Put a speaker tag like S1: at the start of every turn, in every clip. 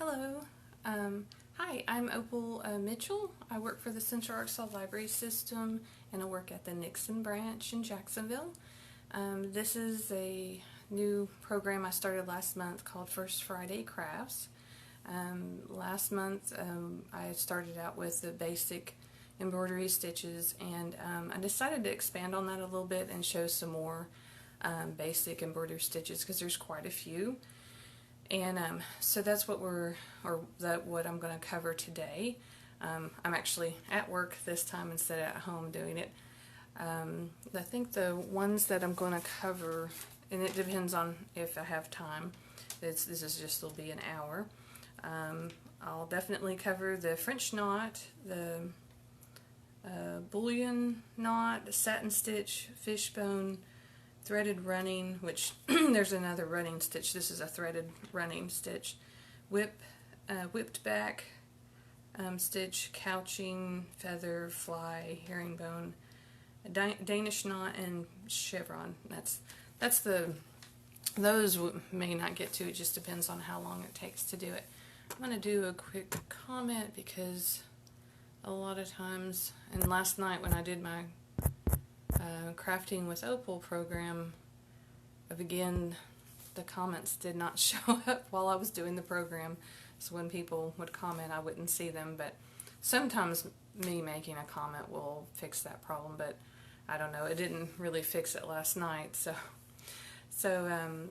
S1: Hello. Hi, I'm Opal Mitchell. I work for the Central Arkansas Library System and I work at the Nixon branch in Jacksonville. This is a new program I started last month called First Friday Crafts. Last month I started out with the basic embroidery stitches, and I decided to expand on that a little bit and show some more basic embroidery stitches because there's quite a few. And so that's what what I'm going to cover today. I'm actually at work this time instead of at home doing it. I think the ones that I'm going to cover, and it depends on if I have time, this is just will be an hour. I'll definitely cover the French knot, the bullion knot, the satin stitch, fishbone, threaded running, which there's another running stitch. This is a threaded running stitch. Whipped back stitch, couching, feather, fly, herringbone, Danish knot, and chevron. Those may not get to. It just depends on how long it takes to do it. I'm going to do a quick comment because a lot of times, and last night when I did my Crafting with Opal program, again, the comments did not show up while I was doing the program, so when people would comment I wouldn't see them, but sometimes me making a comment will fix that problem, but I don't know, it didn't really fix it last night, so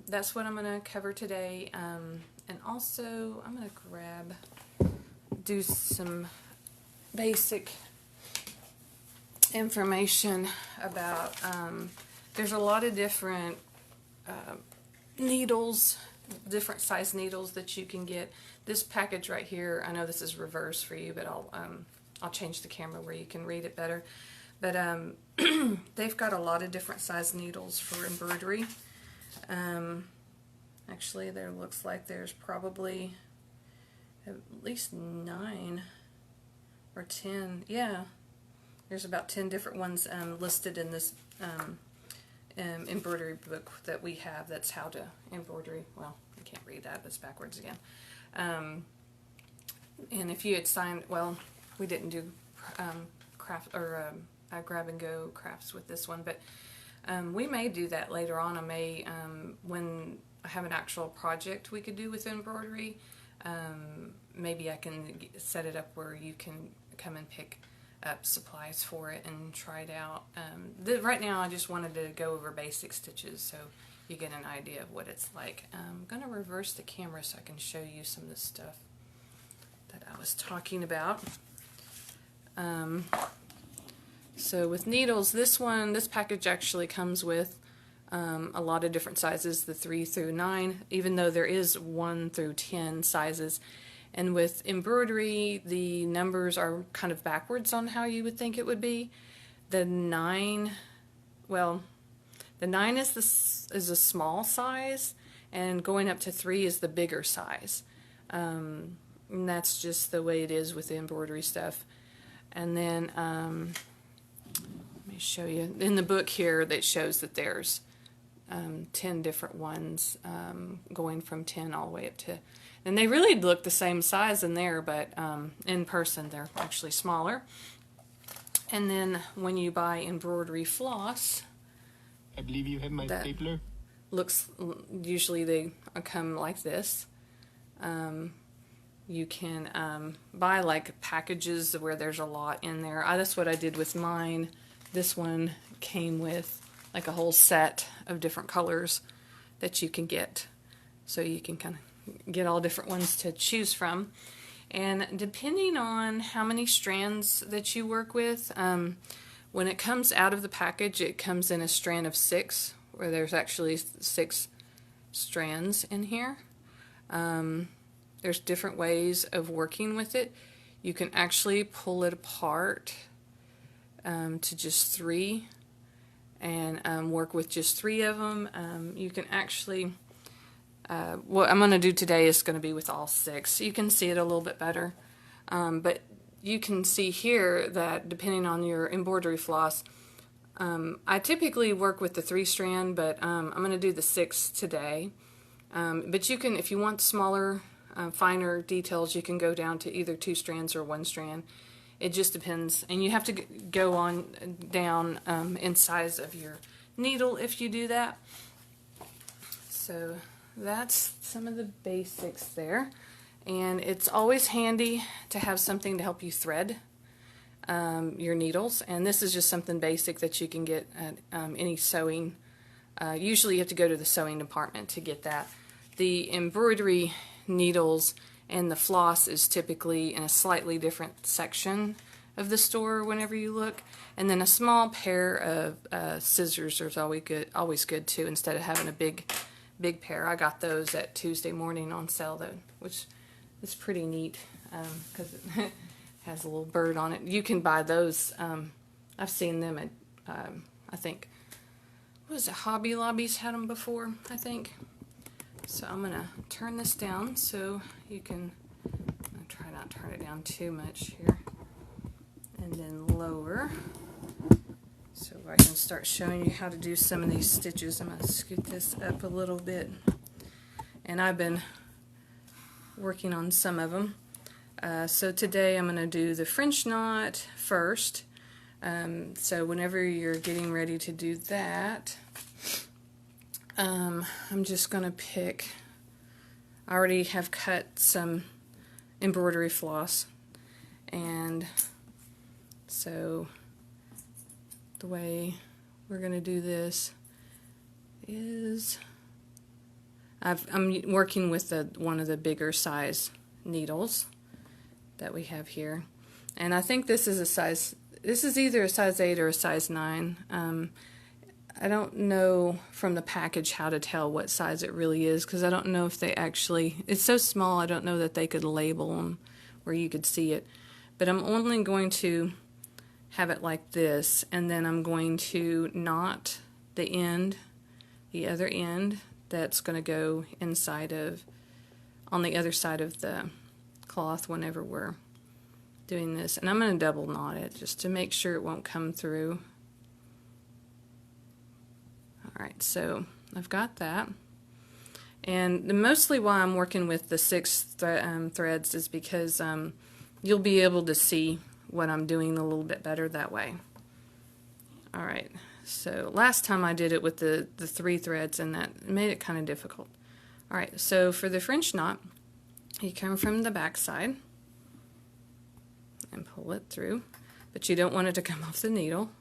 S1: that's what I'm going to cover today, and also I'm going to do some basic information about, there's a lot of different needles, different size needles that you can get. This package right here, I know this is reverse for you, but I'll change the camera where you can read it better. But they've got a lot of different size needles for embroidery. Actually, there looks like there's probably at least 9 or 10. Yeah. There's about 10 different ones listed in this embroidery book that we have. That's how to embroidery. Well, I can't read that. It's backwards again. And if you had signed, well, we didn't do craft or grab and go crafts with this one, but we may do that later on. I may, when I have an actual project we could do with embroidery, maybe I can set it up where you can come and pick up supplies for it and try it out. Right now I just wanted to go over basic stitches so you get an idea of what it's like. I'm going to reverse the camera so I can show you some of the stuff that I was talking about. So with needles, this package actually comes with a lot of different sizes, the 3 through 9, even though there is 1 through 10 sizes. And with embroidery, the numbers are kind of backwards on how you would think it would be. The 9 is a small size, and going up to 3 is the bigger size. And that's just the way it is with the embroidery stuff. And then, let me show you. In the book here, that shows that there's 10 different ones, going from 10 all the way up to... And they really look the same size in there, but in person they're actually smaller. And then when you buy embroidery floss,
S2: I believe you have my stapler.
S1: Usually they come like this. You can buy like packages where there's a lot in there. That's what I did with mine. This one came with like a whole set of different colors that you can get, so you can kind of get all different ones to choose from. And depending on how many strands that you work with, when it comes out of the package, it comes in a strand of 6, where there's actually 6 strands in here. There's different ways of working with it. You can actually pull it apart to just 3 and work with just 3 of them. You can actually... what I'm going to do today is going to be with all 6. You can see it a little bit better. But you can see here that depending on your embroidery floss, I typically work with the 3 strand, but I'm going to do the 6 today. But you can, if you want smaller finer details, you can go down to either 2 strands or 1 strand. It just depends, and you have to go on down in size of your needle if you do that. So that's some of the basics there, and it's always handy to have something to help you thread your needles, and this is just something basic that you can get at any sewing. Usually you have to go to the sewing department to get that. The embroidery needles and the floss is typically in a slightly different section of the store whenever you look, and then a small pair of scissors is always good too, instead of having a big pair. I got those at Tuesday morning on sale though, which is pretty neat because it has a little bird on it. You can buy those. I've seen them at I think, what was it, Hobby Lobby's had them before, I think. So I'm gonna turn this down so you can, I'll try not to turn it down too much here, and then lower so I can start showing you how to do some of these stitches. I'm gonna scoot this up a little bit, and I've been working on some of them. So today I'm gonna do the French knot first. So whenever you're getting ready to do that, I'm just going to pick, I already have cut some embroidery floss, and so the way we're going to do this is I'm working with one of the bigger size needles that we have here, and I think this is either a size 8 or a size 9. I don't know from the package how to tell what size it really is, because I don't know if they actually, it's so small I don't know that they could label them where you could see it. But I'm only going to have it like this, and then I'm going to knot the end, the other end that's going to go inside of, on the other side of the cloth whenever we're doing this. And I'm going to double knot it just to make sure it won't come through. Alright, so I've got that, and mostly why I'm working with the 6 threads is because you'll be able to see what I'm doing a little bit better that way. Alright, so last time I did it with the 3 threads, and that made it kind of difficult. Alright, so for the French knot, you come from the back side and pull it through, but you don't want it to come off the needle.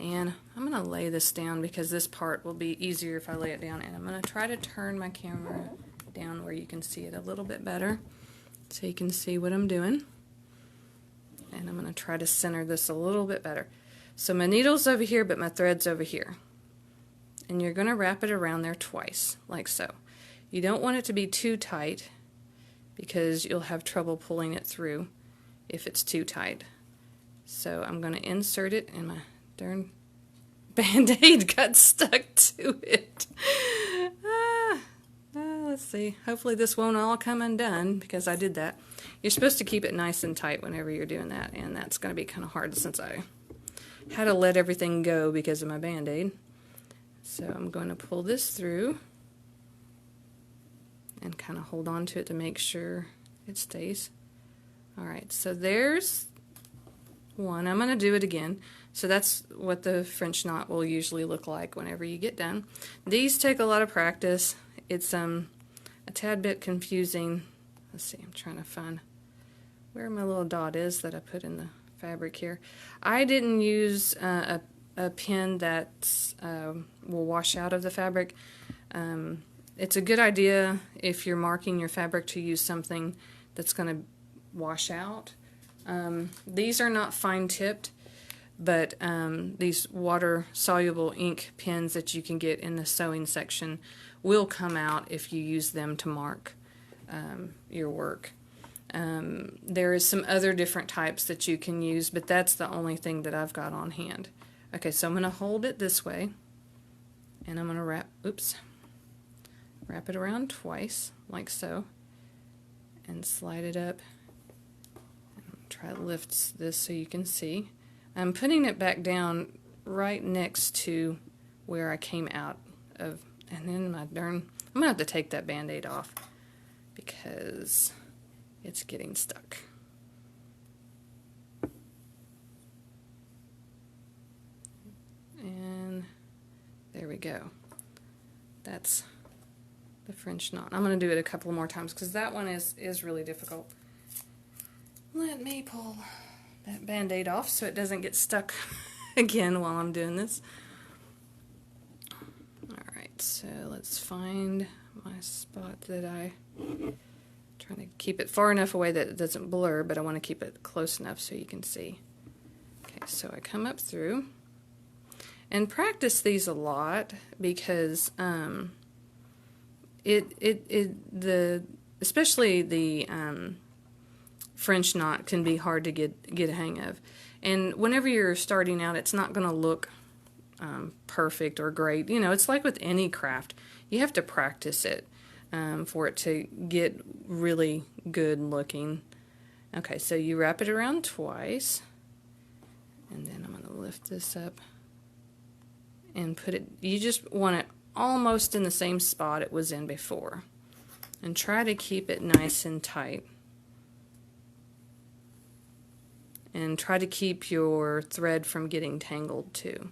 S1: And I'm going to lay this down because this part will be easier if I lay it down, and I'm going to try to turn my camera down where you can see it a little bit better so you can see what I'm doing. And I'm going to try to center this a little bit better. So my needle's over here, but my thread's over here. And you're going to wrap it around there twice, like so. You don't want it to be too tight because you'll have trouble pulling it through if it's too tight. So I'm going to insert it in my darn Band-Aid got stuck to it. Let's see. Hopefully this won't all come undone because I did that. You're supposed to keep it nice and tight whenever you're doing that, and that's going to be kind of hard since I had to let everything go because of my Band-Aid. So I'm going to pull this through and kind of hold on to it to make sure it stays. Alright, so there's one. I'm going to do it again. So that's what the French knot will usually look like whenever you get done. These take a lot of practice. It's a tad bit confusing. Let's see, I'm trying to find where my little dot is that I put in the fabric here. I didn't use a pin that will wash out of the fabric. It's a good idea if you're marking your fabric to use something that's going to wash out. These are not fine tipped, but these water-soluble ink pens that you can get in the sewing section will come out if you use them to mark your work. There is some other different types that you can use, but that's the only thing that I've got on hand. Okay, so I'm going to hold it this way, and I'm going to wrap it around twice, like so, and slide it up. Try to lift this so you can see. I'm putting it back down right next to where I came out of And then I'm gonna have to take that Band-Aid off because it's getting stuck. And there we go. That's the French knot. I'm going to do it a couple more times because that one is really difficult. Let me pull that Band-Aid off so it doesn't get stuck again while I'm doing this. Alright, so let's find my spot that trying to keep it far enough away that it doesn't blur, but I want to keep it close enough so you can see. Okay, so I come up through and practice these a lot because especially the French knot can be hard to get a hang of. And whenever you're starting out, it's not going to look perfect or great. You know, it's like with any craft. You have to practice it for it to get really good looking. Okay, so you wrap it around twice, and then I'm going to lift this up and put it, you just want it almost in the same spot it was in before. And try to keep it nice and tight. And try to keep your thread from getting tangled too.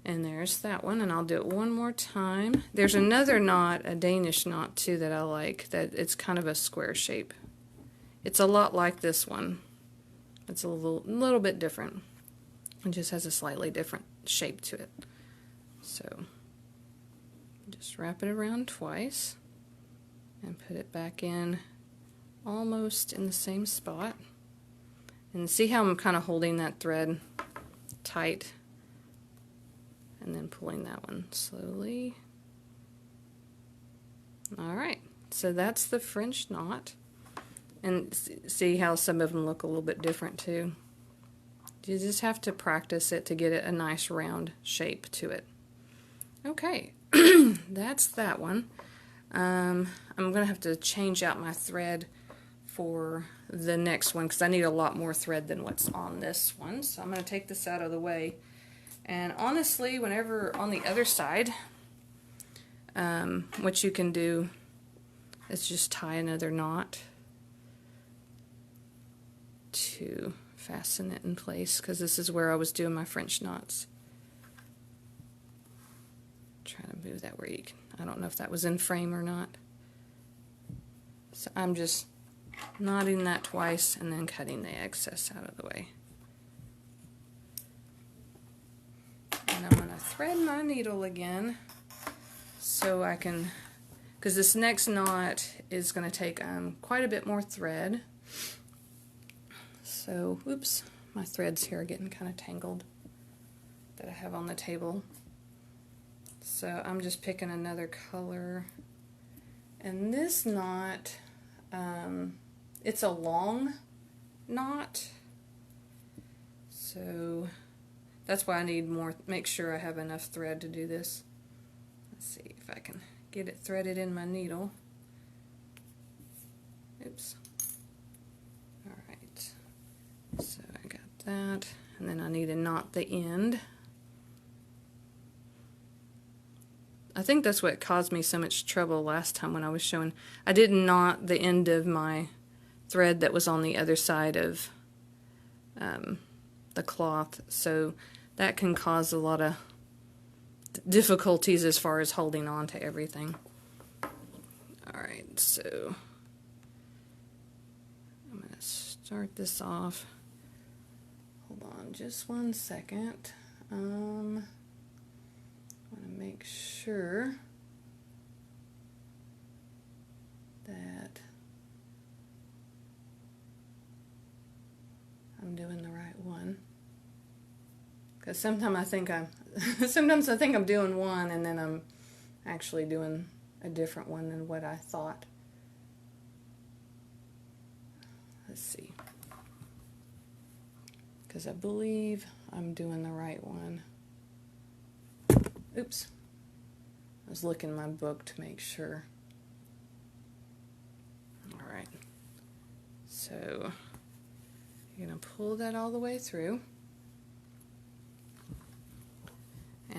S1: And there's that one, and I'll do it one more time. There's another knot, a Danish knot too, that I like, that it's kind of a square shape. It's a lot like this one. It's a little bit different. It just has a slightly different shape to it. So just wrap it around twice and put it back in almost in the same spot. And see how I'm kind of holding that thread tight and then pulling that one slowly. Alright, so that's the French knot. And see how some of them look a little bit different too. You just have to practice it to get it a nice round shape to it. Okay, that's that one. I'm going to have to change out my thread for the next one because I need a lot more thread than what's on this one. So I'm going to take this out of the way. And honestly, whenever on the other side, what you can do is just tie another knot to fasten it in place, because this is where I was doing my French knots. Trying to move that where you can, I don't know if that was in frame or not. So I'm just knotting that twice and then cutting the excess out of the way. And I'm going to thread my needle again so I can, because this next knot is going to take quite a bit more thread. So, whoops, my threads here are getting kind of tangled that I have on the table. So I'm just picking another color. And this knot, it's a long knot. So that's why I need more, make sure I have enough thread to do this. Let's see if I can get it threaded in my needle. Oops. Alright. So I got that. And then I need to knot the end. I think that's what caused me so much trouble last time when I was showing. I didn't knot the end of my thread that was on the other side of the cloth, so that can cause a lot of difficulties as far as holding on to everything. Alright, so I'm going to start this off. Hold on just one second. I want to make sure that I'm doing the right one, because sometimes I think I'm doing one and then I'm actually doing a different one than what I thought. Let's see, because I believe I'm doing the right one. Oops. I was looking in my book to make sure. Alright. So, you're going to pull that all the way through.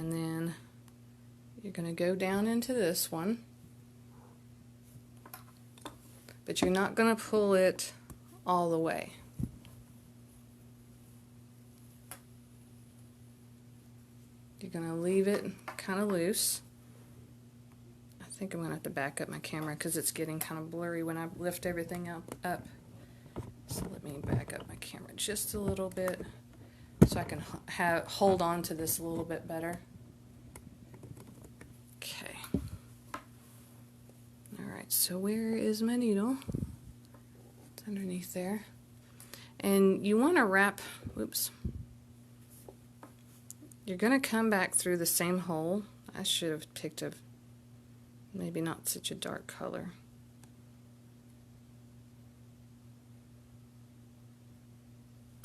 S1: And then you're going to go down into this one, but you're not going to pull it all the way. You're going to leave it kind of loose. I think I'm going to have to back up my camera because it's getting kind of blurry when I lift everything up. So let me back up my camera just a little bit so I can hold on to this a little bit better. Okay. Alright, so where is my needle? It's underneath there. And you want to wrap, whoops. You're going to come back through the same hole. I should have picked a, maybe not such a dark color.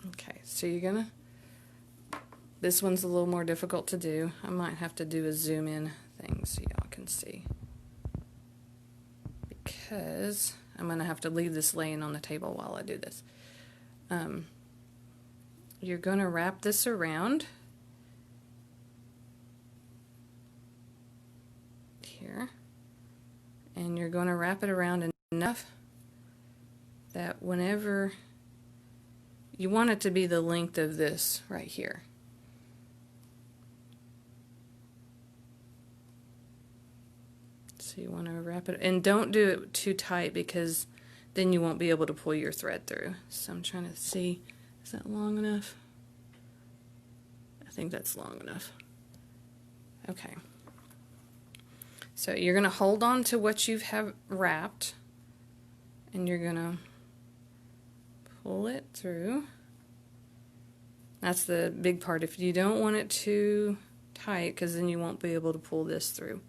S1: Okay, so you're going to, this one's a little more difficult to do. I might have to do a zoom in thing so y'all can see. Because I'm going to have to leave this laying on the table while I do this. You're going to wrap this around here, and you're going to wrap it around enough that whenever you want it to be the length of this right here. So you want to wrap it, and don't do it too tight because then you won't be able to pull your thread through. So I'm trying to see, is that long enough? I think that's long enough. Okay. So you're going to hold on to what you have wrapped, and you're going to pull it through. That's the big part. If you don't want it too tight, because then you won't be able to pull this through.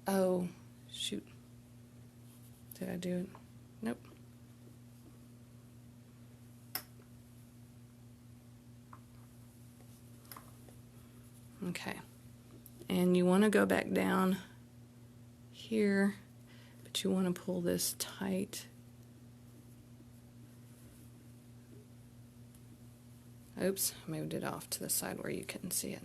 S1: Oh, shoot. Did I do it? Nope. Okay. And you want to go back down here, but you want to pull this tight. Oops, I moved it off to the side where you couldn't see it.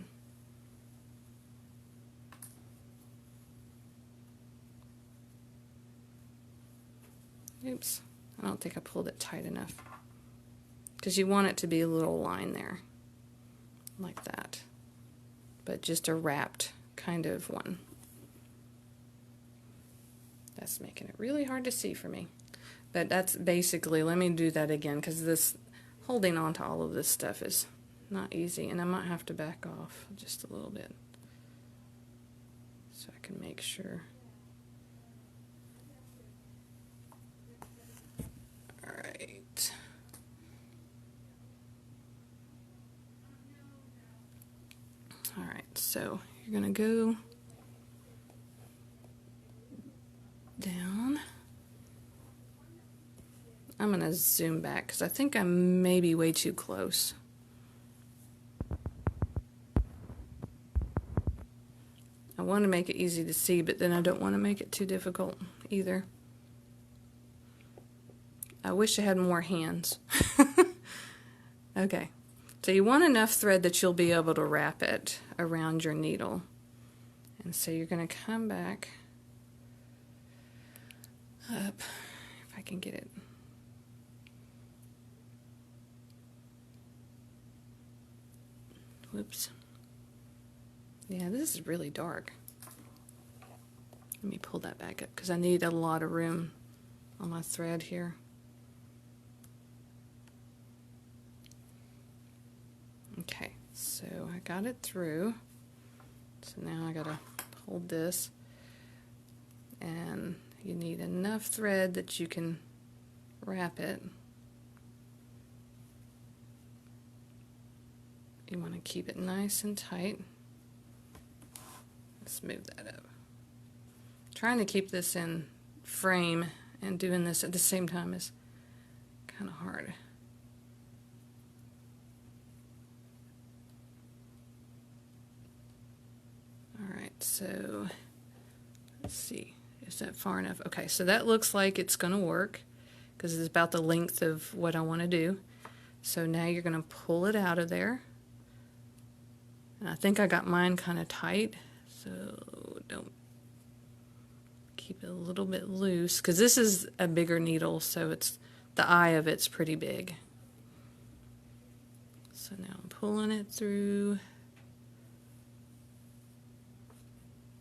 S1: Oops, I don't think I pulled it tight enough. Because you want it to be a little line there, like that. But just a wrapped kind of one. That's making it really hard to see for me. But that's basically, let me do that again, because this, holding on to all of this stuff is not easy, and I might have to back off just a little bit so I can make sure. Alright. Alright, so you're going to go down. I'm going to zoom back because I think I'm maybe way too close. I want to make it easy to see, but then I don't want to make it too difficult either. I wish I had more hands. Okay, so you want enough thread that you'll be able to wrap it around your needle. And so you're going to come back up, if I can get it. Whoops. Yeah, this is really dark. Let me pull that back up because I need a lot of room on my thread here. Okay, so I got it through. So now I gotta hold this, and you need enough thread that you can wrap it. You want to keep it nice and tight. Let's move that up. Trying to keep this in frame and doing this at the same time is kind of hard. Alright, so let's see. Is that far enough? Okay, so that looks like it's going to work because it's about the length of what I want to do. So now you're going to pull it out of there. And I think I got mine kind of tight, so don't keep it a little bit loose, because this is a bigger needle, so it's the eye of it's pretty big. So now I'm pulling it through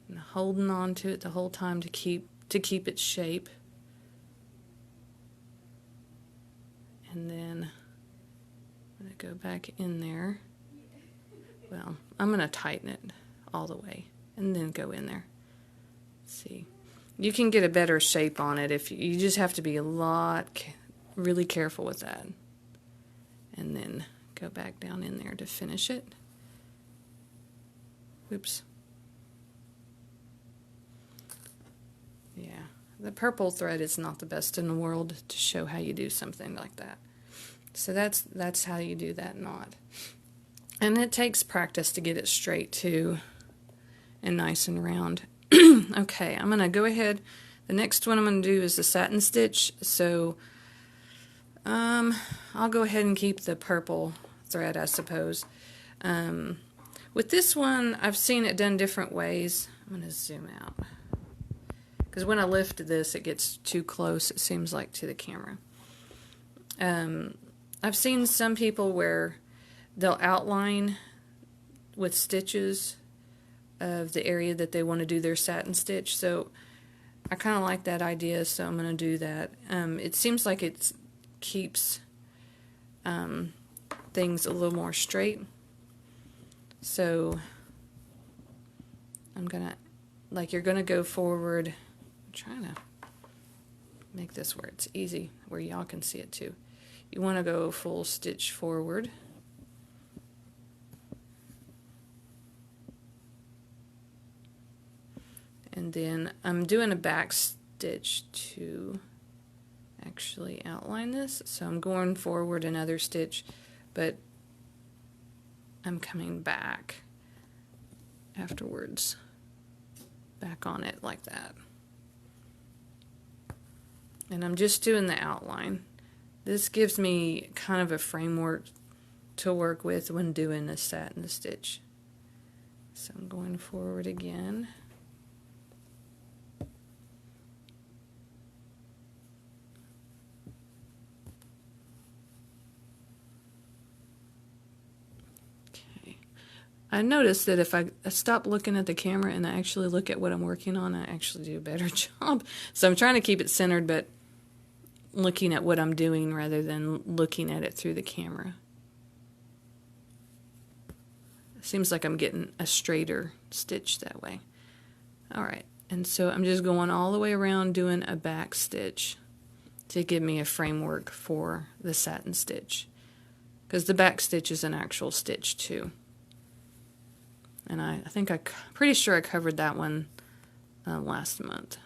S1: and holding on to it the whole time to keep its shape. And then I'm going to go back in there. Well, I'm going to tighten it all the way and then go in there. Let's see. You can get a better shape on it if you just have to be really careful with that. And then go back down in there to finish it. Oops. Yeah, the purple thread is not the best in the world to show how you do something like that. So that's how you do that knot. And it takes practice to get it straight too, and nice and round. Okay, I'm going to go ahead. The next one I'm going to do is the satin stitch. So I'll go ahead and keep the purple thread, I suppose. With this one, I've seen it done different ways. I'm going to zoom out, because when I lift this, it gets too close, it seems like, to the camera. I've seen some people where they'll outline with stitches of the area that they want to do their satin stitch. So I kind of like that idea, so I'm going to do that. It seems like it keeps things a little more straight. So I'm going to, like, you're going to go forward. I'm trying to make this where it's easy, where y'all can see it too. You want to go full stitch forward. And then I'm doing a back stitch to actually outline this. So I'm going forward another stitch, but I'm coming back afterwards, back on it like that. And I'm just doing the outline. This gives me kind of a framework to work with when doing a satin stitch. So I'm going forward again. I noticed that if I stop looking at the camera and I actually look at what I'm working on, I actually do a better job. So I'm trying to keep it centered, but looking at what I'm doing rather than looking at it through the camera. It seems like I'm getting a straighter stitch that way. Alright, and so I'm just going all the way around doing a back stitch to give me a framework for the satin stitch. Because the back stitch is an actual stitch too. And I think pretty sure I covered that one last month.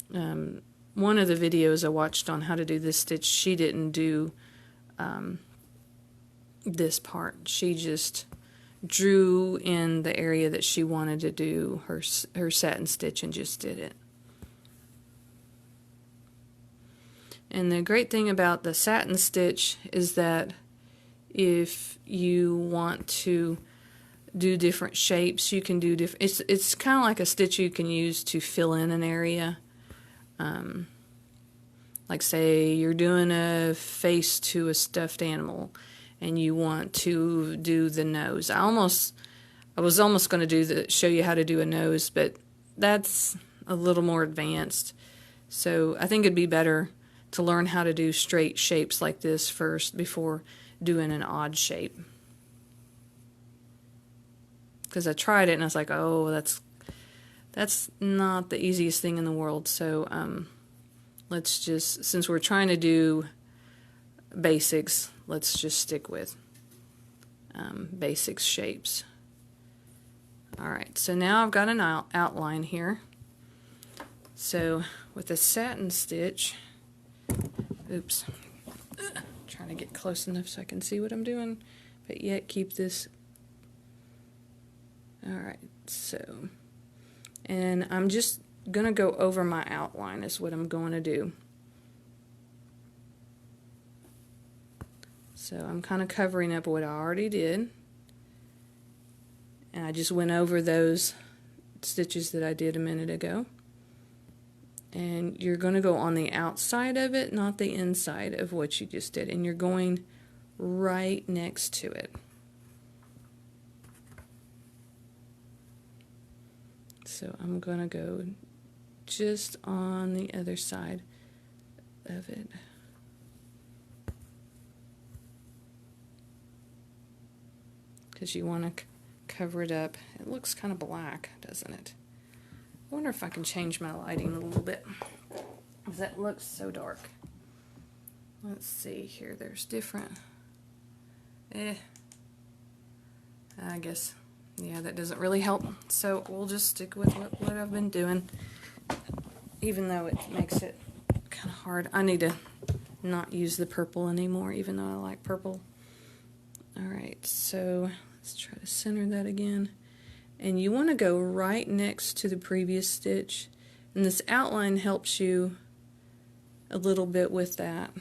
S1: One of the videos I watched on how to do this stitch, she didn't do this part. She just drew in the area that she wanted to do her satin stitch and just did it. And the great thing about the satin stitch is that if you want to do different shapes, you can do different. It's kind of like a stitch you can use to fill in an area. Like say you're doing a face to a stuffed animal, and you want to do the nose. I was almost going to show you how to do a nose, but that's a little more advanced. So I think it'd be better to learn how to do straight shapes like this first before doing an odd shape. Because I tried it and I was like, oh, that's not the easiest thing in the world. So let's just, since we're trying to do basics, let's just stick with basics shapes. Alright, so now I've got an outline here. So with a satin stitch, oops, trying to get close enough so I can see what I'm doing, but yet keep this. Alright, so And I'm just going to go over my outline is what I'm going to do. So I'm kind of covering up what I already did. And I just went over those stitches that I did a minute ago. And you're going to go on the outside of it, not the inside of what you just did. And you're going right next to it. So I'm going to go just on the other side of it. Because you want to cover it up. It looks kind of black, doesn't it? I wonder if I can change my lighting a little bit, because that looks so dark. Let's see here. There's different. I guess, yeah, that doesn't really help. So we'll just stick with what I've been doing, even though it makes it kind of hard. I need to not use the purple anymore, even though I like purple. Alright, so let's try to center that again. And you want to go right next to the previous stitch. And this outline helps you a little bit with that.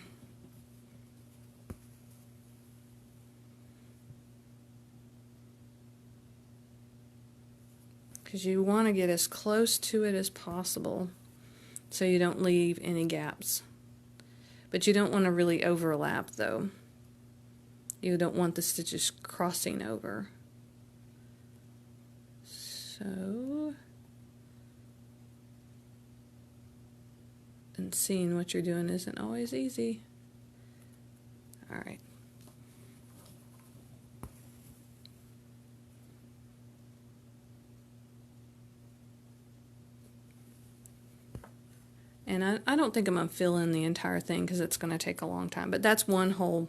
S1: Because you want to get as close to it as possible so you don't leave any gaps. But you don't want to really overlap though. You don't want the stitches crossing over. So, and seeing what you're doing isn't always easy. Alright. And I don't think I'm going to fill in the entire thing because it's going to take a long time. But that's one whole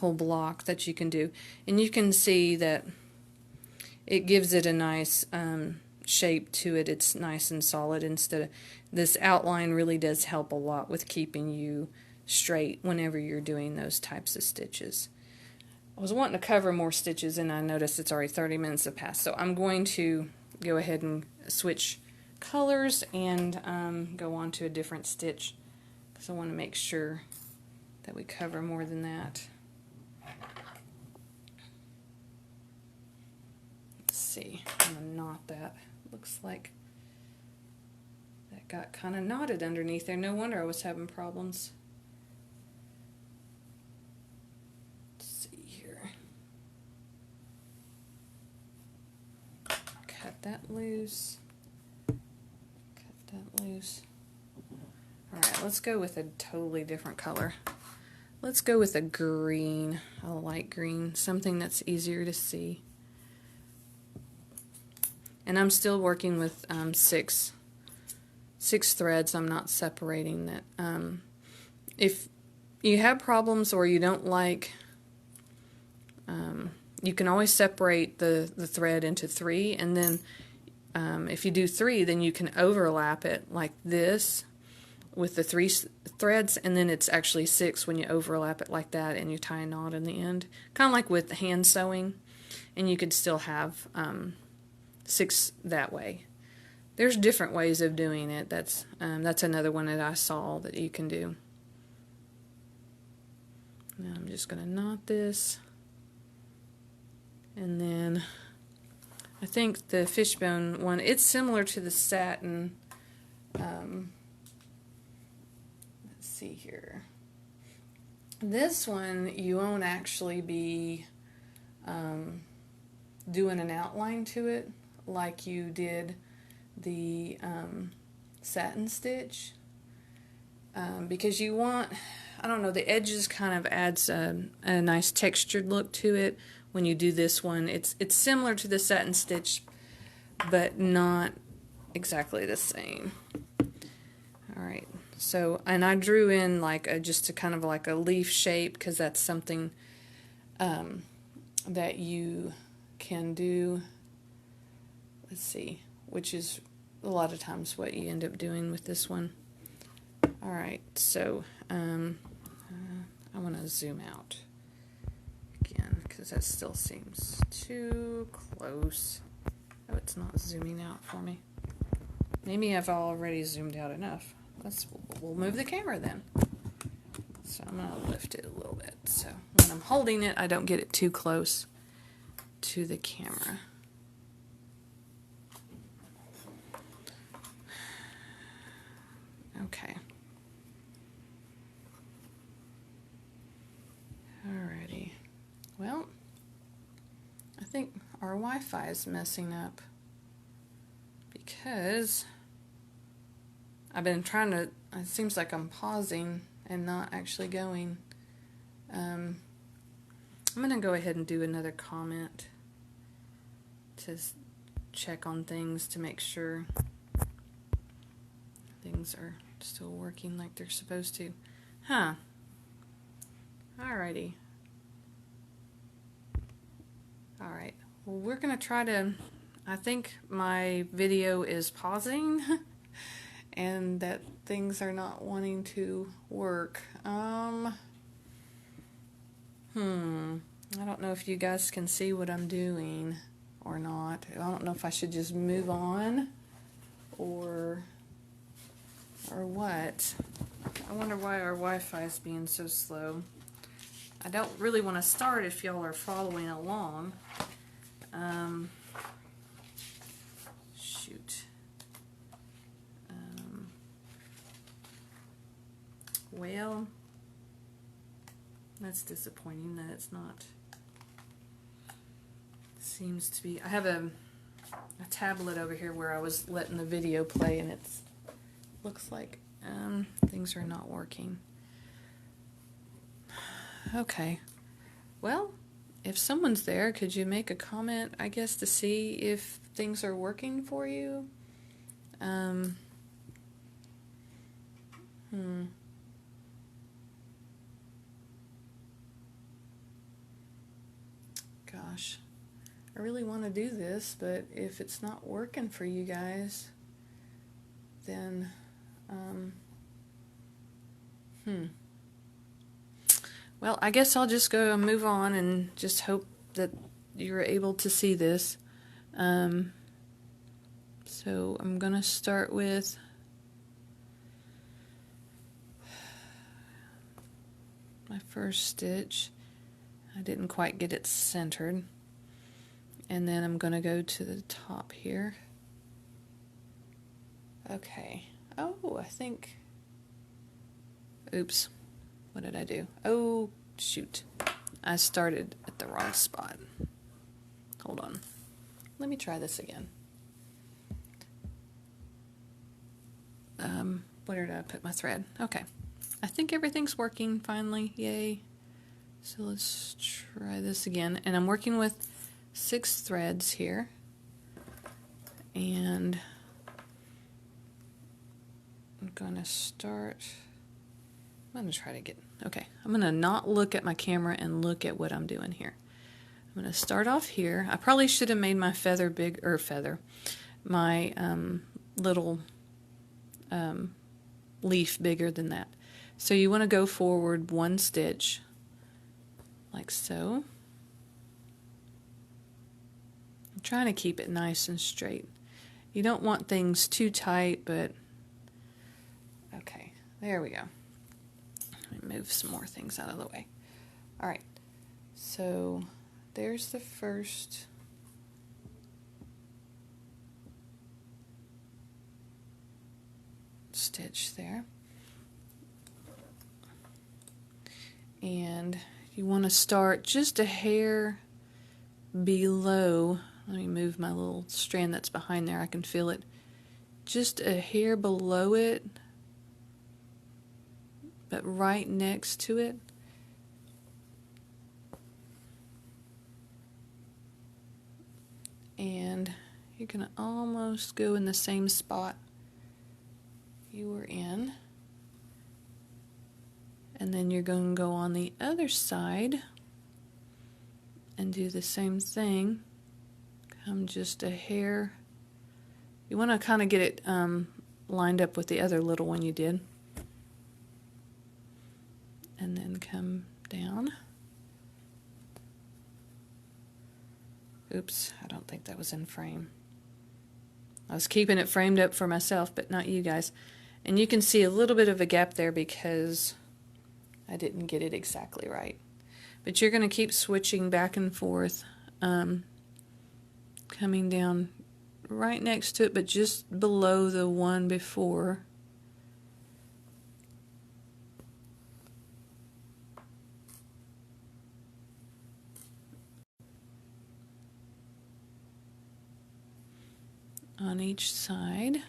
S1: block that you can do. And you can see that it gives it a nice shape to it. It's nice and solid instead of this outline really does help a lot with keeping you straight whenever you're doing those types of stitches. I was wanting to cover more stitches and I noticed it's already 30 minutes have passed. So I'm going to go ahead and switch colors and go on to a different stitch because I want to make sure that we cover more than that. See, I'm going to knot that. Looks like that got kind of knotted underneath there. No wonder I was having problems. Let's see here. Cut that loose. Cut that loose. Alright, let's go with a totally different color. Let's go with a green, a light green, something that's easier to see. And I'm still working with six threads. I'm not separating that. If you have problems or you don't like, you can always separate the thread into 3, and then if you do 3, then you can overlap it like this with the 3 threads, and then it's actually 6 when you overlap it like that and you tie a knot in the end. Kind of like with hand sewing, and you could still have 6 that way. There's different ways of doing it. That's another one that I saw that you can do. Now I'm just going to knot this, and then I think the fishbone one, it's similar to the satin. Let's see here. This one you won't actually be doing an outline to it like you did the satin stitch, because you want, I don't know, the edges kind of adds a nice textured look to it when you do this one. It's similar to the satin stitch, but not exactly the same. Alright, so, and I drew in like just a kind of like a leaf shape, because that's something that you can do. Let's see, which is a lot of times what you end up doing with this one. Alright, so I want to zoom out again because that still seems too close. Oh, it's not zooming out for me. Maybe I've already zoomed out enough. We'll move the camera then. So I'm going to lift it a little bit. So when I'm holding it, I don't get it too close to the camera. Okay. Alrighty. Well, I think our Wi-Fi is messing up because I've been trying to, it seems like I'm pausing and not actually going. I'm going to go ahead and do another comment to check on things to make sure things are still working like they're supposed to. Huh. Alrighty. Alright. Well, we're going to try to, I think my video is pausing and that things are not wanting to work. I don't know if you guys can see what I'm doing or not. I don't know if I should just move on or what. I wonder why our Wi-Fi is being so slow. I don't really want to start if y'all are following along. Shoot. Well, that's disappointing that it's not. Seems to be. I have a tablet over here where I was letting the video play, and it's looks like things are not working. Okay. Well, if someone's there, could you make a comment, I guess, to see if things are working for you? Gosh. I really want to do this, but if it's not working for you guys, then, well, I guess I'll just go and move on and just hope that you're able to see this. So I'm going to start with my first stitch. I didn't quite get it centered. And then I'm going to go to the top here. Okay. Oh, I think... Oops. What did I do? Oh, shoot. I started at the wrong spot. Hold on. Let me try this again. Where did I put my thread? Okay. I think everything's working finally. Yay. So let's try this again. And I'm working with 6 threads here. And I'm going to start... I'm going to try to get... Okay. I'm going to not look at my camera and look at what I'm doing here. I'm going to start off here. I probably should have made my feather big... my little leaf bigger than that. So you want to go forward 1 stitch, like so. I'm trying to keep it nice and straight. You don't want things too tight, but okay, there we go. Let me move some more things out of the way. All right, so there's the first stitch there. And you want to start just a hair below. Let me move my little strand that's behind there. I can feel it. Just a hair below it, but right next to it. And you're going to almost go in the same spot you were in. And then you're going to go on the other side and do the same thing. Come just a hair. You want to kind of get it lined up with the other little one you did. And then come down. Oops, I don't think that was in frame. I was keeping it framed up for myself, but not you guys. And you can see a little bit of a gap there because I didn't get it exactly right. But you're going to keep switching back and forth, coming down right next to it, but just below the one before. On each side,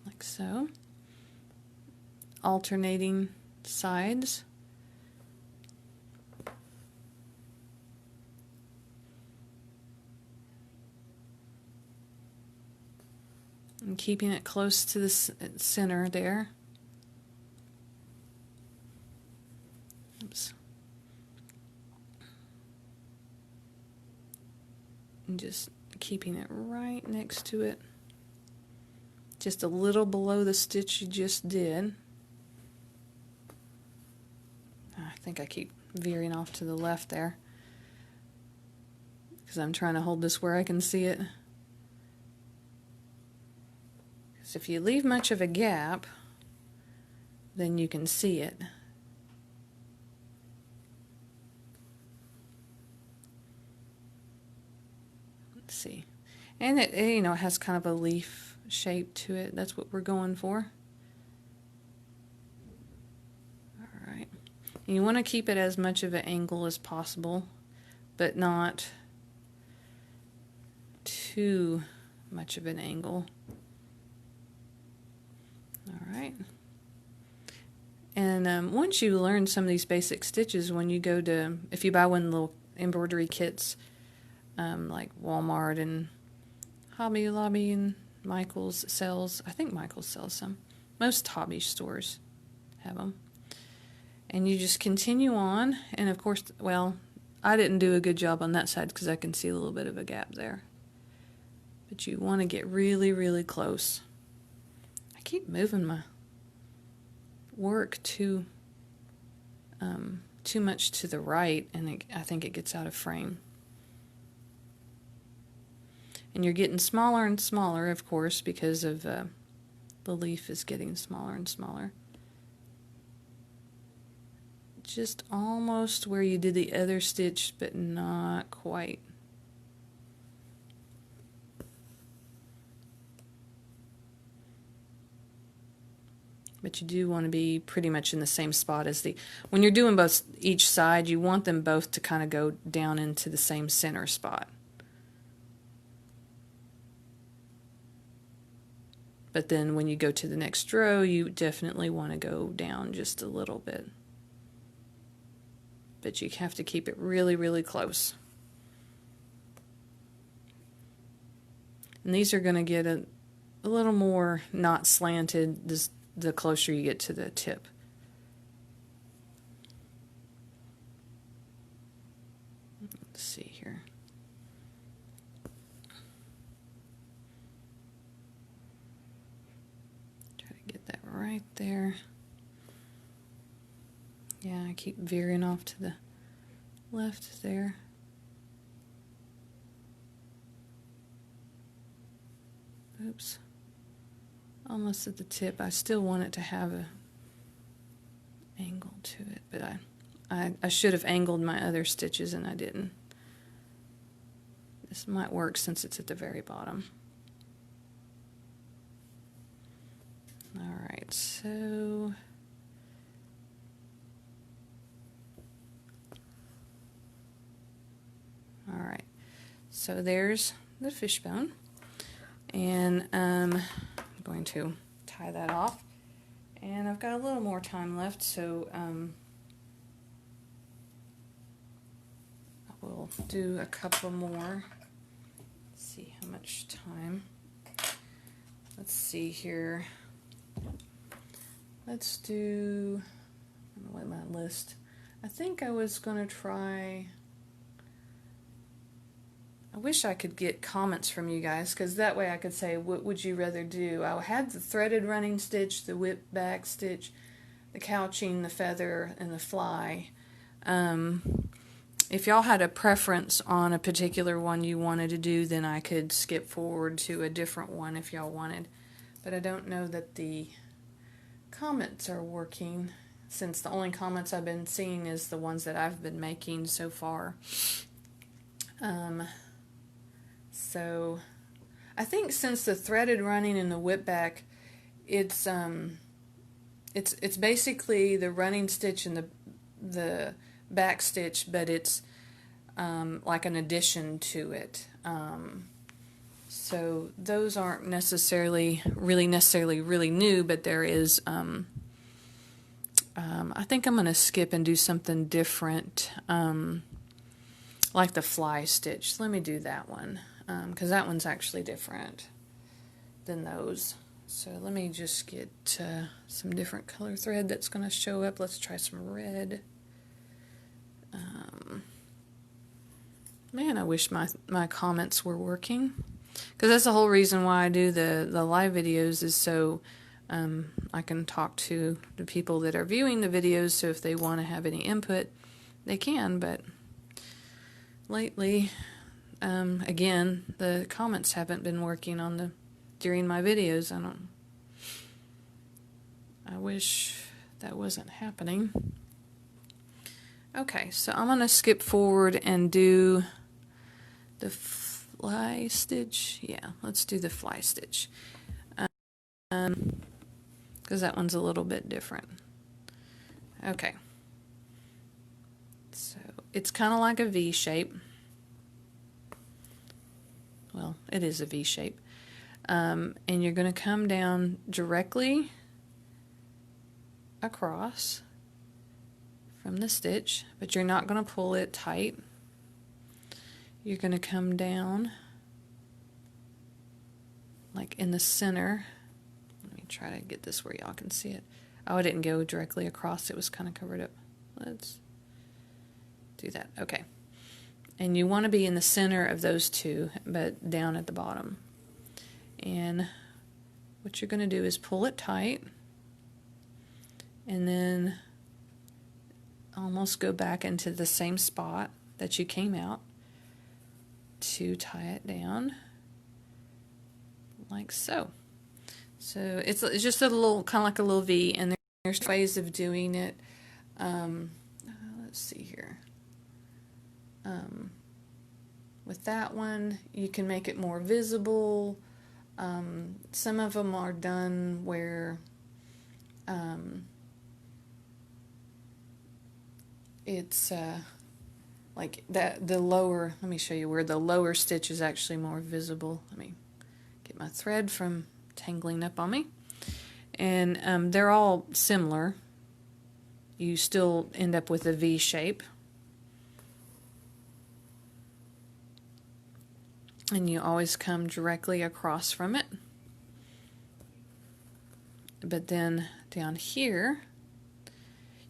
S1: like so, alternating sides. And keeping it close to the center there. Oops. And just keeping it right next to it, just a little below the stitch you just did. I think I keep veering off to the left there because I'm trying to hold this where I can see it. Because if you leave much of a gap, then you can see it. See, and it, you know, it has kind of a leaf shape to it. That's what we're going for. All right, and you want to keep it as much of an angle as possible, but not too much of an angle. All right, and once you learn some of these basic stitches, when you go to, if you buy one of the little embroidery kits, like Walmart and Hobby Lobby and Michael's sells, I think Michael's sells some. Most hobby stores have them. And you just continue on, and of course, well, I didn't do a good job on that side because I can see a little bit of a gap there. But you want to get really, really close. I keep moving my work too much to the right, and I think it gets out of frame. And you're getting smaller and smaller, of course, because of the leaf is getting smaller and smaller. Just almost where you did the other stitch, but not quite. But you do want to be pretty much in the same spot as when you're doing both each side, you want them both to kind of go down into the same center spot. But then when you go to the next row, you definitely want to go down just a little bit. But you have to keep it really, really close. And these are going to get a little more not slanted the closer you get to the tip. Let's see here. Right there. Yeah, I keep veering off to the left there. Oops. Almost at the tip. I still want it to have a angle to it, but I should have angled my other stitches and I didn't. This might work since it's at the very bottom. Alright, so alright, so there's the fishbone, and I'm going to tie that off, and I've got a little more time left, so I will do a couple more. Let's see how much time. Let's see here. Let's do, I don't know what my list. I think I was going to try, I wish I could get comments from you guys, because that way I could say, what would you rather do? I had the threaded running stitch, the whip back stitch, the couching, the feather, and the fly. if y'all had a preference on a particular one you wanted to do, then I could skip forward to a different one if y'all wanted. But I don't know that the comments are working, since the only comments I've been seeing is the ones that I've been making so far. So I think since the threaded running and the whip back, it's basically the running stitch and the back stitch, but it's like an addition to it. So those aren't necessarily really new, but there is I think I'm going to skip and do something different, like the fly stitch. Let me do that one, because that one's actually different than those. So let me just get some different color thread that's going to show up. Let's try some red. Man, I wish my comments were working, because that's the whole reason why I do the live videos, is so I can talk to the people that are viewing the videos, so if they want to have any input, they can. But lately, again, the comments haven't been working on during my videos. I wish that wasn't happening. Okay, so I'm going to skip forward and do the fly stitch. Yeah, let's do the fly stitch. Because that one's a little bit different. Okay. So it's kind of like a V shape. Well, it is a V shape. And you're going to come down directly across from the stitch, but you're not going to pull it tight. You're going to come down like in the center. Let me try to get this where y'all can see it. Oh, I didn't go directly across. It was kind of covered up. Let's do that. Okay. And you want to be in the center of those two, but down at the bottom. And what you're going to do is pull it tight, and then almost go back into the same spot that you came out to tie it down like so. So it's just a little, kind of like a little V, and there's ways of doing it. Let's see here. With that one, you can make it more visible. Some of them are done where it's like that, the lower, let me show you where the lower stitch is actually more visible. Let me get my thread from tangling up on me. And they're all similar. You still end up with a V shape. And you always come directly across from it. But then down here,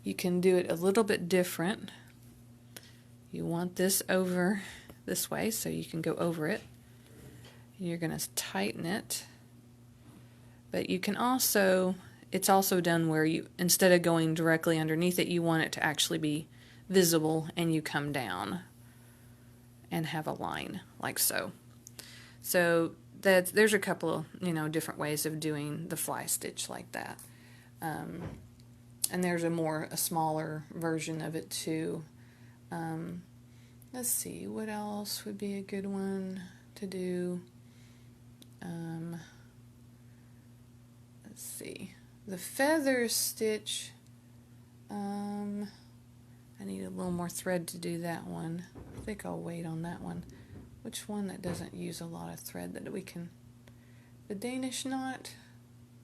S1: you can do it a little bit different. You want this over this way, so you can go over it. You're going to tighten it. But you can also, it's also done where you, instead of going directly underneath it, you want it to actually be visible, and you come down and have a line like so. So there's a couple of, different ways of doing the fly stitch like that. And there's a smaller version of it too. Let's see, what else would be a good one to do? Let's see, the feather stitch. I need a little more thread to do that one. I think I'll wait on that one. Which one that doesn't use a lot of thread that we can? The Danish Knot.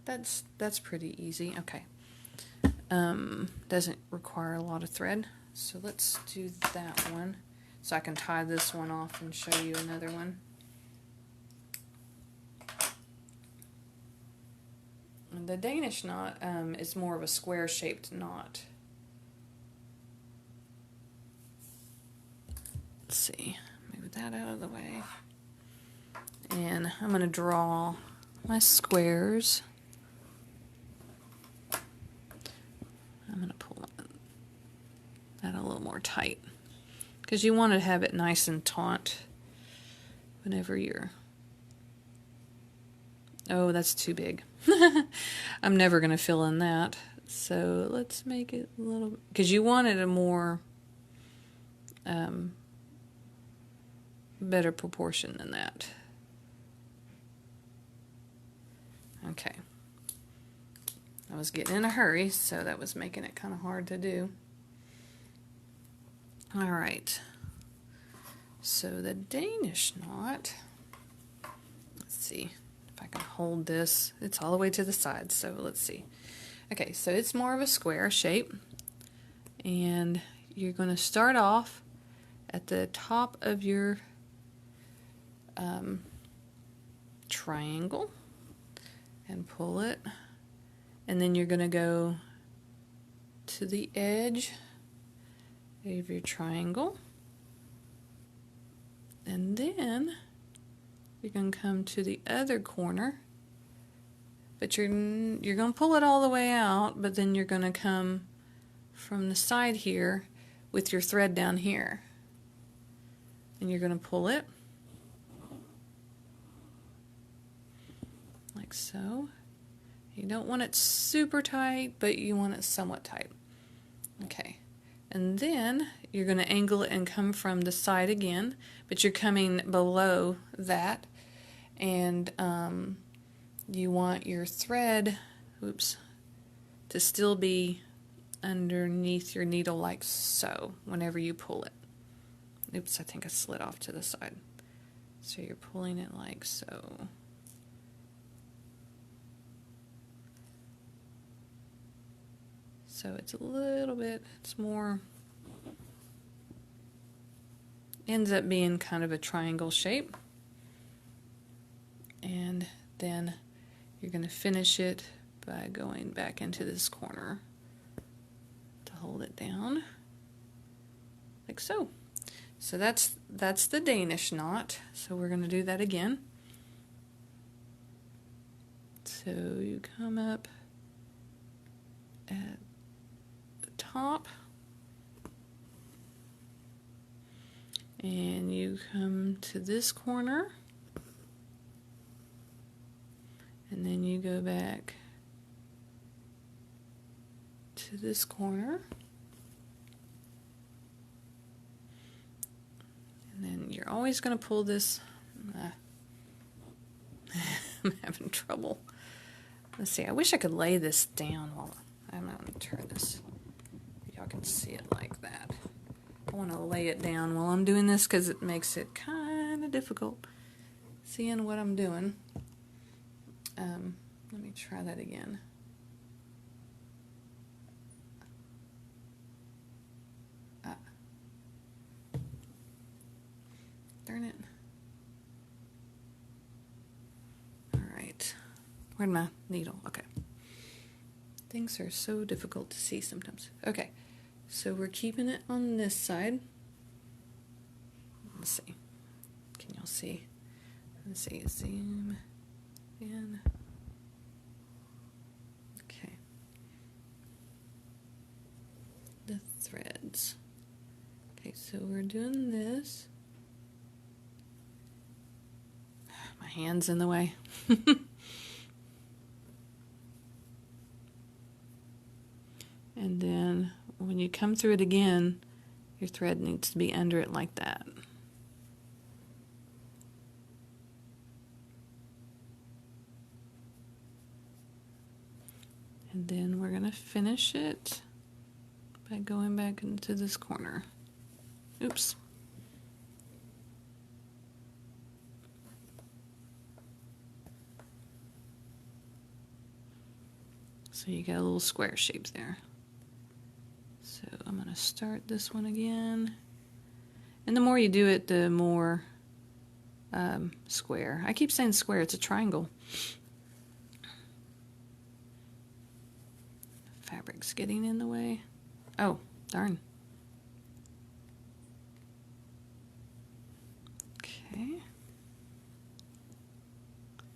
S1: That's pretty easy. Okay. Doesn't require a lot of thread. So let's do that one. So I can tie this one off and show you another one. The Danish Knot is more of a square-shaped knot. Let's see. Move that out of the way. And I'm going to draw my squares. I'm going to pull that a little more tight, because you want to have it nice and taut whenever you're... Oh, that's too big. I'm never going to fill in that. So let's make it a little... Because you wanted a more... better proportion than that. Okay. I was getting in a hurry, so that was making it kind of hard to do. All right. So the Danish knot, let's see if I can hold this. It's all the way to the side, so let's see. Okay, so it's more of a square shape, and you're going to start off at the top of your triangle and pull it, and then you're going to go to the edge of your triangle, and then you're going to come to the other corner, but you're going to pull it all the way out, but then you're going to come from the side here with your thread down here, and you're going to pull it like so. You don't want it super tight, but you want it somewhat tight. Okay, and then you're going to angle it and come from the side again, but you're coming below that, and you want your thread, to still be underneath your needle like so whenever you pull it. Oops, I think I slid off to the side. So you're pulling it like so. So it's a little bit, it's more, ends up being kind of a triangle shape. And then you're going to finish it by going back into this corner to hold it down, like so. So that's the Danish knot. So we're going to do that again. So you come up at the top, and you come to this corner, and then you go back to this corner, and then you're always going to pull this. I'm having trouble. Let's see, I wish I could lay this down while I'm going to turn this. Y'all can see it like that. I want to lay it down while I'm doing this because it makes it kind of difficult seeing what I'm doing. Let me try that again. Darn it. All right. Where'd my needle? Okay. Things are so difficult to see sometimes. Okay. So we're keeping it on this side. Let's see. Can y'all see? Let's see. Zoom in. Okay. The threads. Okay, so we're doing this. My hand's in the way. And then when you come through it again, your thread needs to be under it like that. And then we're going to finish it by going back into this corner. Oops. So you got a little square shape there. So I'm going to start this one again. And the more you do it, the more square. I keep saying square, it's a triangle. Fabric's getting in the way. Oh, darn. Okay.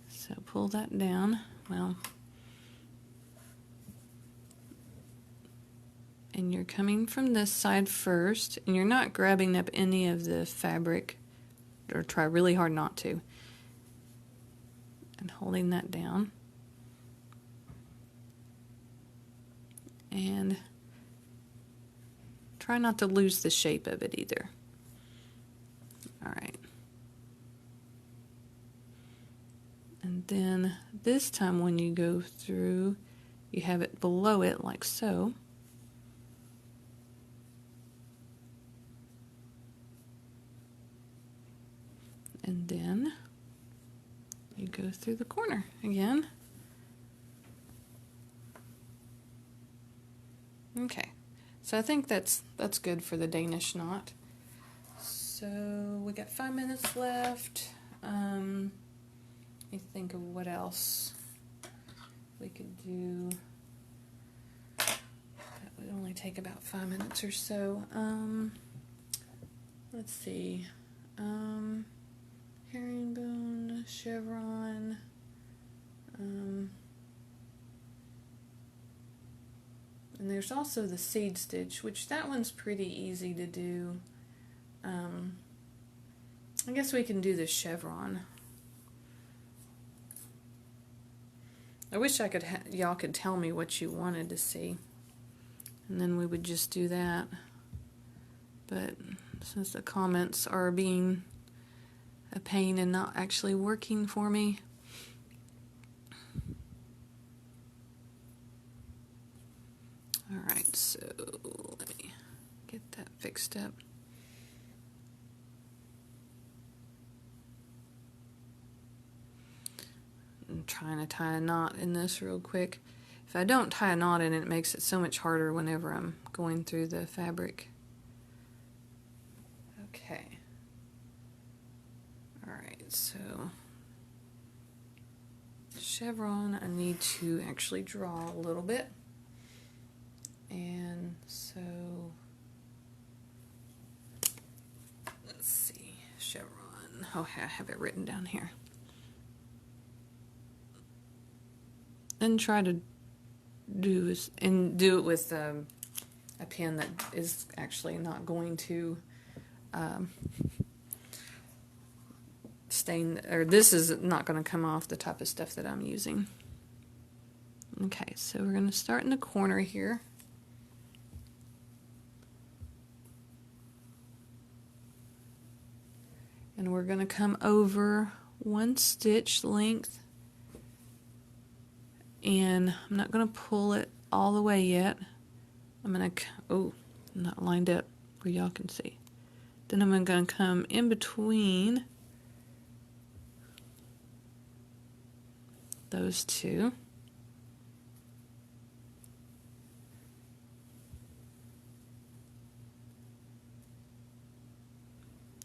S1: So pull that down. Well, And you're coming from this side first, and you're not grabbing up any of the fabric, or try really hard not to, and holding that down. And try not to lose the shape of it either. Alright. And then this time when you go through, you have it below it like so. And then you go through the corner again. Okay, so I think that's good for the Danish knot. So we got 5 minutes left. Let me think of what else we could do. That would only take about 5 minutes or so. Let's see. Herringbone Chevron. And there's also the seed stitch, which that one's pretty easy to do. I guess we can do the chevron. I wish I could y'all could tell me what you wanted to see, and then we would just do that. But since the comments are being a pain and not actually working for me, alright, so let me get that fixed up. I'm trying to tie a knot in this real quick. If I don't tie a knot in it, it makes it so much harder whenever I'm going through the fabric. Okay. Alright, so chevron, I need to actually draw a little bit. And so, let's see, chevron. Oh, I have it written down here. And try to do it with a pen that is actually not going to stain, or this is not going to come off the type of stuff that I'm using. Okay, so we're going to start in the corner here. And we're going to come over 1 stitch length. And I'm not going to pull it all the way yet. I'm going to, oh, not lined up where y'all can see. Then I'm going to come in between those two.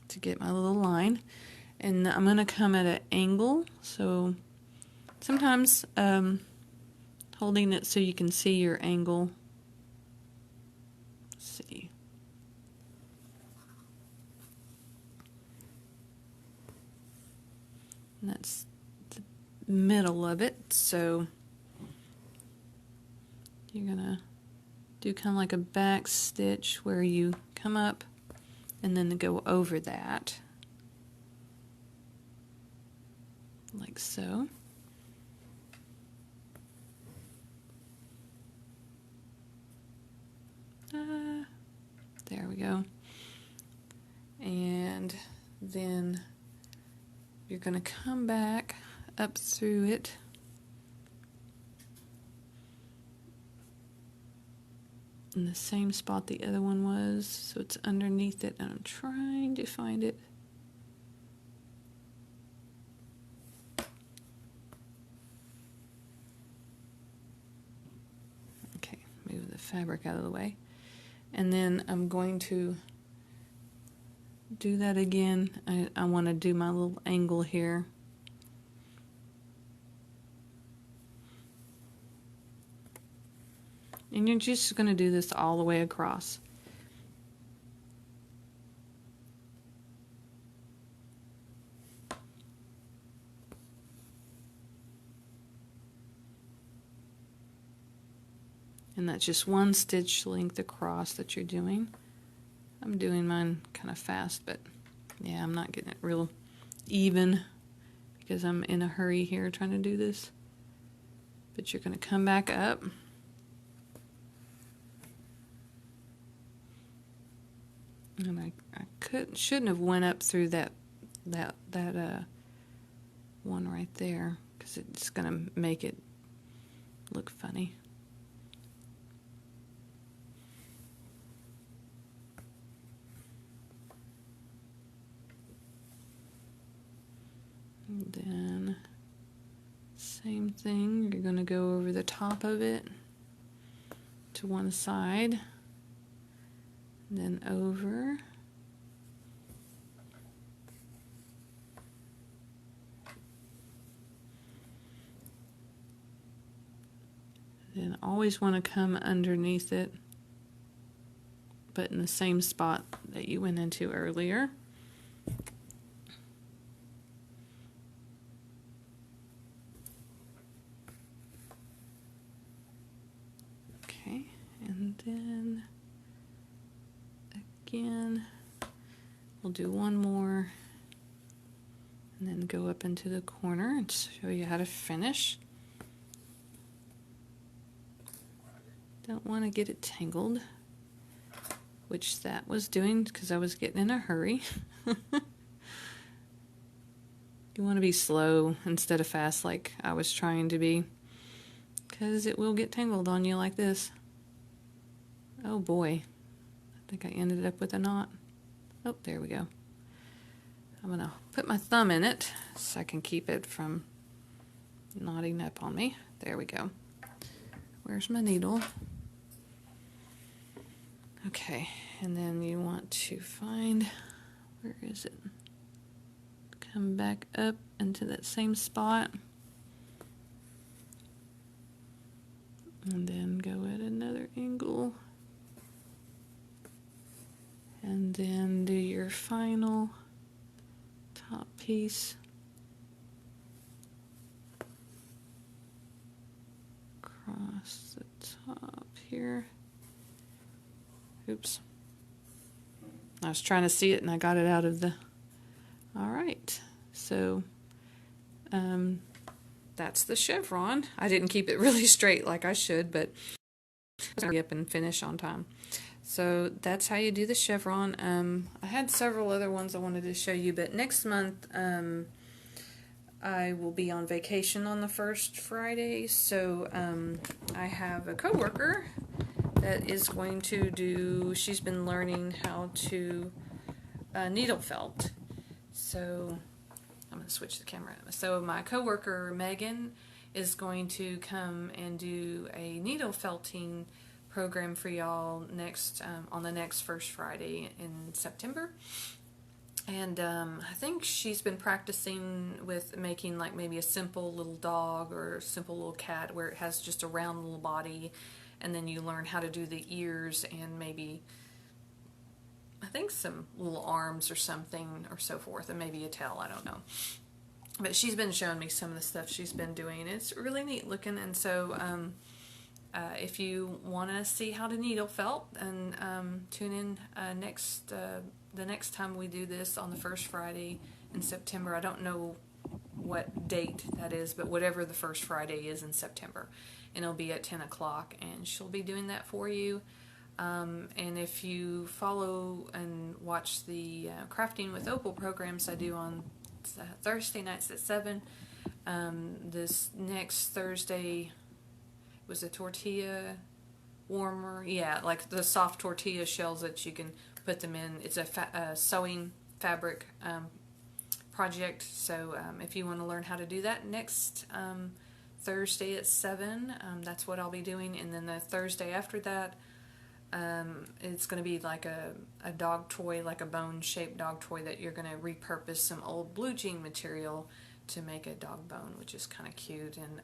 S1: To get my little line. And I'm going to come at an angle. So sometimes holding it so you can see your angle. Let's see. And that's the middle of it. So you're gonna do kind of like a back stitch where you come up and then go over that. Like so. There we go. And then you're going to come back up through it. In the same spot the other one was, so it's underneath it, and I'm trying to find it. Okay, move the fabric out of the way. And then I'm going to do that again. I want to do my little angle here. And you're just going to do this all the way across. And that's just one stitch length across that you're doing. I'm doing mine kind of fast, but yeah, I'm not getting it real even because I'm in a hurry here trying to do this. But you're going to come back up. And I shouldn't have went up through that one right there, because it's going to make it look funny. And then same thing, you're going to go over the top of it to one side, and then over. Then always want to come underneath it, but in the same spot that you went into earlier. Okay, and then again, we'll do one more, and then go up into the corner and show you how to finish. Don't want to get it tangled, which that was doing because I was getting in a hurry. You want to be slow instead of fast like I was trying to be, because it will get tangled on you like this. Oh boy, I think I ended up with a knot. Oh, there we go. I'm going to put my thumb in it so I can keep it from knotting up on me. There we go. Where's my needle? Okay, and then you want to find, where is it? Come back up into that same spot. And then go at another angle. And then do your final top piece. Across the top here. Oops. I was trying to see it and I got it out of the... Alright, so that's the chevron. I didn't keep it really straight like I should, but I'm going to up and finish on time. So that's how you do the chevron. I had several other ones I wanted to show you, but next month I will be on vacation on the first Friday, so I have a coworker that is going to do, she's been learning how to needle felt. So I'm going to switch the camera. So my coworker Megan is going to come and do a needle felting program for y'all next on the next first Friday in September. And I think she's been practicing with making like maybe a simple little dog or a simple little cat where it has just a round little body, and then you learn how to do the ears and maybe, I think, some little arms or something or so forth, and maybe a tail, I don't know. But she's been showing me some of the stuff she's been doing. It's really neat looking, and so if you want to see how to needle felt, and tune in the next time we do this on the first Friday in September. I don't know what date that is, but whatever the first Friday is in September. And it'll be at 10 o'clock, and she'll be doing that for you. And if you follow and watch the Crafting with Opal programs I do on Thursday nights at 7, this next Thursday was a tortilla warmer. Yeah, like the soft tortilla shells that you can put them in. It's a sewing fabric project. So if you want to learn how to do that next Thursday at 7, that's what I'll be doing. And then the Thursday after that, it's going to be like a dog toy, like a bone-shaped dog toy that you're going to repurpose some old blue jean material to make a dog bone, which is kind of cute. And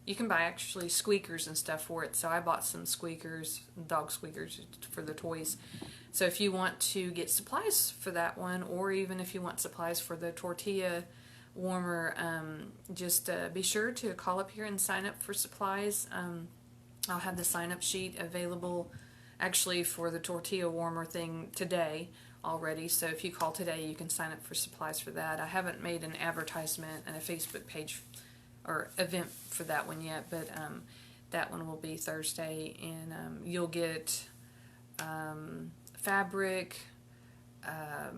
S1: you can buy actually squeakers and stuff for it. So I bought some squeakers, dog squeakers for the toys. So if you want to get supplies for that one, or even if you want supplies for the tortilla warmer, just be sure to call up here and sign up for supplies. I'll have the sign-up sheet available actually for the Tortilla Warmer thing today already, so if you call today you can sign up for supplies for that. I haven't made an advertisement and a Facebook page or event for that one yet, but that one will be Thursday, and you'll get fabric, I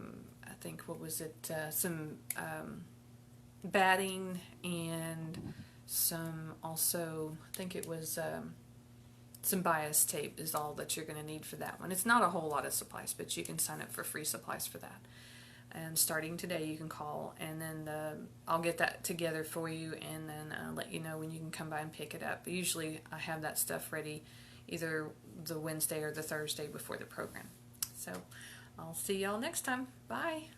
S1: think, what was it, some batting, and some also, I think it was some bias tape is all that you're going to need for that one. It's not a whole lot of supplies, but you can sign up for free supplies for that. And starting today you can call, and then I'll get that together for you, and then let you know when you can come by and pick it up. But usually I have that stuff ready either the Wednesday or the Thursday before the program. So I'll see y'all next time. Bye.